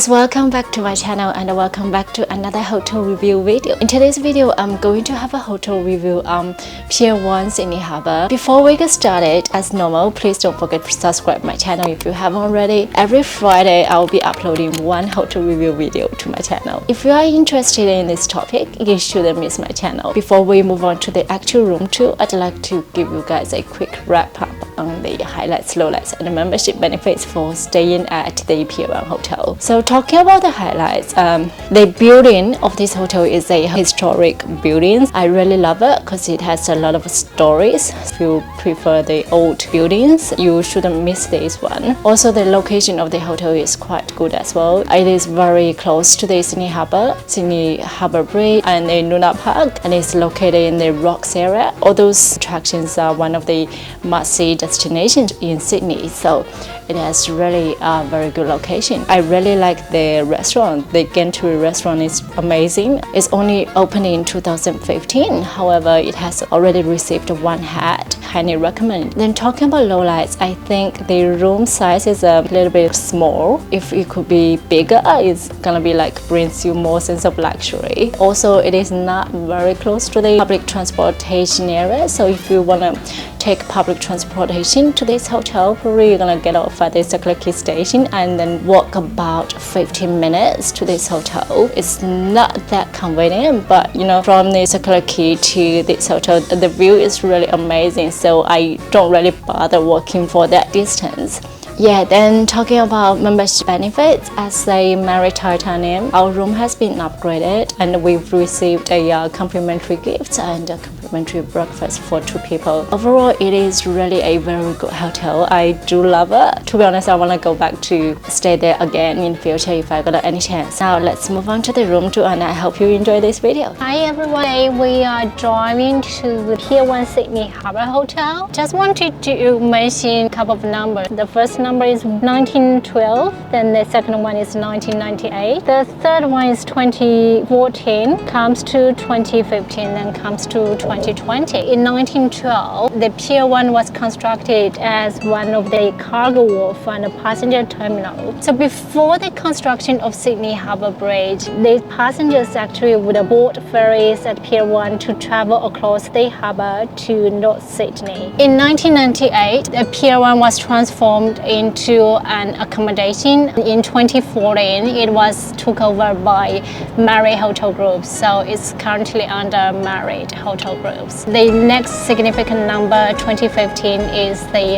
guys, welcome back to my channel and welcome back to another hotel review video. In today's video, I'm going to have a hotel review on Pier One Sydney Harbour. Before we get started, as normal, please don't forget to subscribe my channel if you haven't already. Every Friday, I'll be uploading one hotel review video to my channel. If you are interested in this topic, you shouldn't miss my channel. Before we move on to the actual room tour, I'd like to give you guys a quick wrap up on the highlights, lowlights and membership benefits for staying at the Pier One Hotel. So talking about the highlights, the building of this hotel is a historic building. I really love it because it has a lot of stories. If you prefer the old buildings, you shouldn't miss this one. Also, the location of the hotel is quite good as well. It is very close to the Sydney Harbour Bridge and the Luna Park, and it's located in the Rocks area. All those attractions are one of the must-see destinations in Sydney, so it has really a very good location. I really like the restaurant. The gantry restaurant is amazing. It's only opened in 2015. However, it has already received 1 hat. Highly recommend. Then talking about lowlights, I think the room size is a little bit small. If it could be bigger, it's gonna be like brings you more sense of luxury. Also, it is not very close to the public transportation area. So if you wanna take public transportation to this hotel, probably you're gonna get off at the Circular Quay station and then walk about 15 minutes to this hotel. It's not that convenient, but you know, from the Circular Quay to this hotel, the view is really amazing, so I don't really bother walking for that distance. Yeah, then talking about membership benefits, as a married titanium, our room has been upgraded and we've received a complimentary gift and a complimentary breakfast for 2 people. Overall, it is really a very good hotel. I do love it. To be honest, I want to go back to stay there again in future if I got any chance. Now let's move on to the room tour and I hope you enjoy this video. Hi everyone, we are driving to the Pier One Sydney Harbour Hotel. Just wanted to mention a couple of numbers. The first number is 1912, then the second one is 1998, the third one is 2014, comes to 2015, then comes to 2020. In 1912, the Pier One was constructed as one of the cargo wharf and a passenger terminal. So before the construction of Sydney Harbour Bridge, the passengers actually would board ferries at Pier One to travel across the harbour to North Sydney. In 1998, the Pier One was transformed into an accommodation. In 2014, it was took over by Marriott Hotel Group, so it's currently under Marriott Hotel Groups. The next significant number, 2015, is the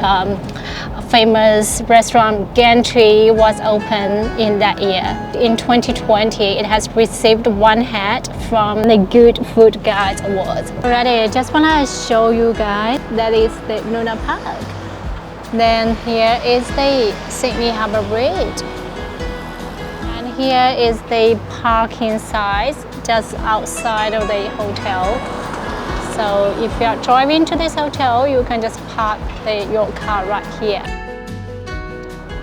famous restaurant Gantry was opened in that year. In 2020, it has received 1 hat from the Good Food Guide Awards. Alrighty, just wanna show you guys that is the Luna Park. Then here is the Sydney Harbour Bridge. And here is the parking size just outside of the hotel. So if you are driving to this hotel, you can just park your car right here.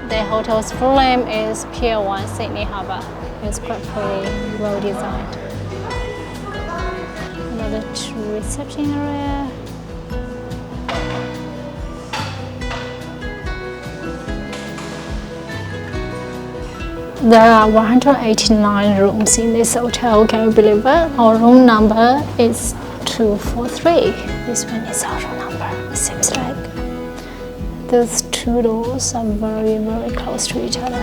The hotel's full name is Pier One Sydney Harbour. It's quite pretty, well designed. Another reception area. There are 189 rooms in this hotel, can you believe it? Our room number is 243. This one is our room number. It seems like those 2 doors are very, very close to each other.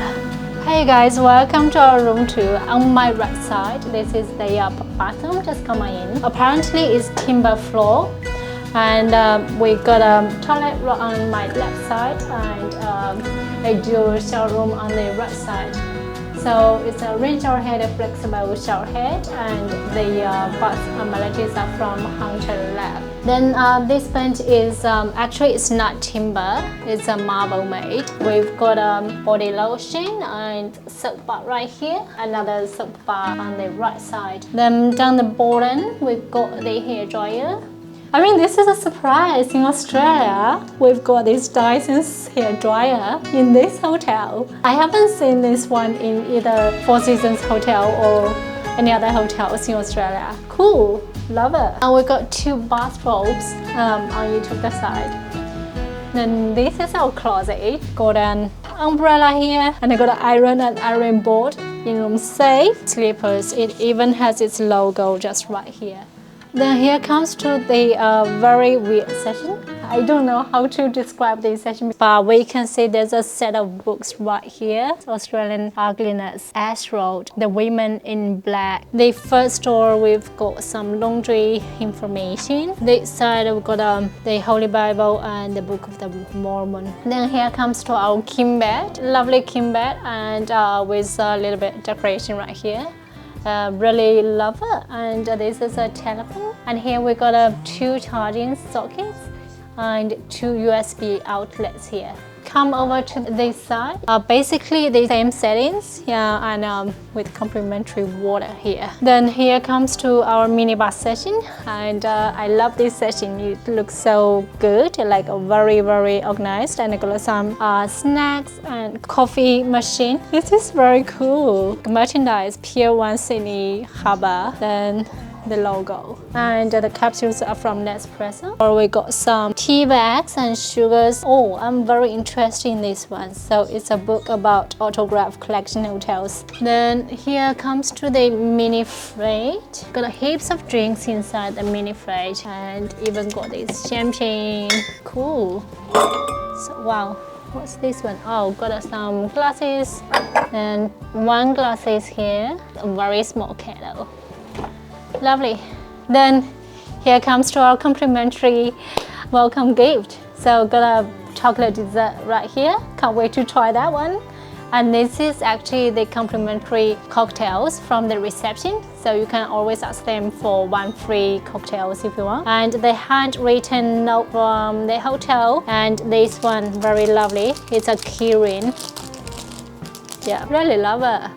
Hey guys, welcome to our room tour. On my right side, this is the bathroom, just come in. Apparently it's timber floor. And we got a toilet right on my left side and a dual shower room on the right side. So it's a rain shower head, a flexible shower head, and the bath amenities are from Hunter Lab. Then this bench is actually it's not timber, it's a marble made. We've got a body lotion and soap bar right here, another soap bar on the right side. Then down the bottom we've got the hair dryer. I mean, this is a surprise. In Australia, we've got this Dyson's hair dryer in this hotel. I haven't seen this one in either Four Seasons Hotel or any other hotels in Australia. Cool, love it. And we got 2 bathrobes on each of the side. Then this is our closet. Got an umbrella here, and I got an iron and iron board. in-room safe, slippers. It even has its logo just right here. Then here comes to the very weird section. I don't know how to describe this section, but we can see there's a set of books right here. Australian Ugliness, Ash Road, The Women in Black. The first store we've got some laundry information. This side we've got the Holy Bible and the Book of the Mormon. Then here comes to our king bed, lovely king bed, and with a little bit of decoration right here. Really love it. And this is a telephone, and here we got 2 charging sockets and 2 USB outlets here. Come over to this side. Basically the same settings, yeah, and with complimentary water here. Then here comes to our minibar section, and I love this section. It looks so good, like very organized, and I got some snacks and coffee machine. This is very cool. Merchandise, Pier One Sydney Harbour. Then the logo, and the capsules are from Nespresso. Or we got some tea bags and sugars. Oh, I'm very interested in this one. So it's a book about autograph collection hotels. Then here comes to the mini fridge. Got heaps of drinks inside the mini fridge, and even got this champagne. Cool. So wow. What's this one? Oh, got some glasses and 1 glasses here. A very small kettle. Lovely. Then here comes to our complimentary welcome gift. So got a chocolate dessert right here. Can't wait to try that one. And this is actually the complimentary cocktails from the reception. So you can always ask them for 1 free cocktails if you want. And the handwritten note from the hotel. And this one, very lovely. It's a keyring. Yeah, really love it.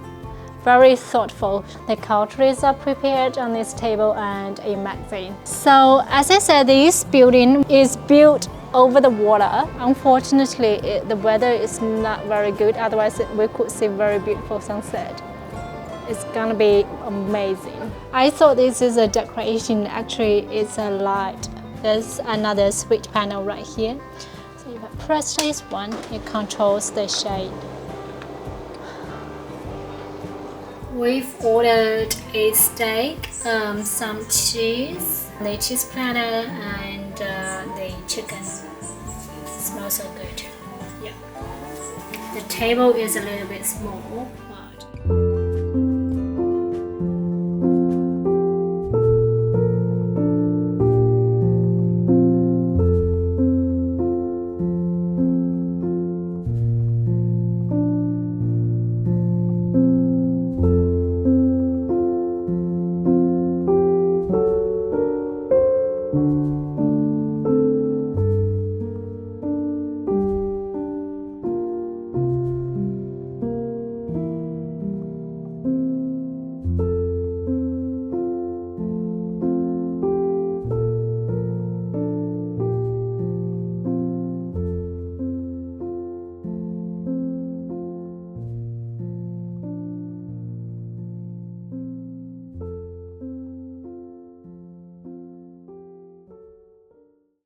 Very thoughtful. The couches are prepared on this table and a magazine. So as I said, this building is built over the water. Unfortunately, the weather is not very good. Otherwise, we could see very beautiful sunset. It's gonna be amazing. I thought this is a decoration. Actually, it's a light. There's another switch panel right here. So if I press this one, it controls the shade. We've ordered a steak, some cheese, the cheese platter, and the chicken. It smells so good. Yeah. The table is a little bit small.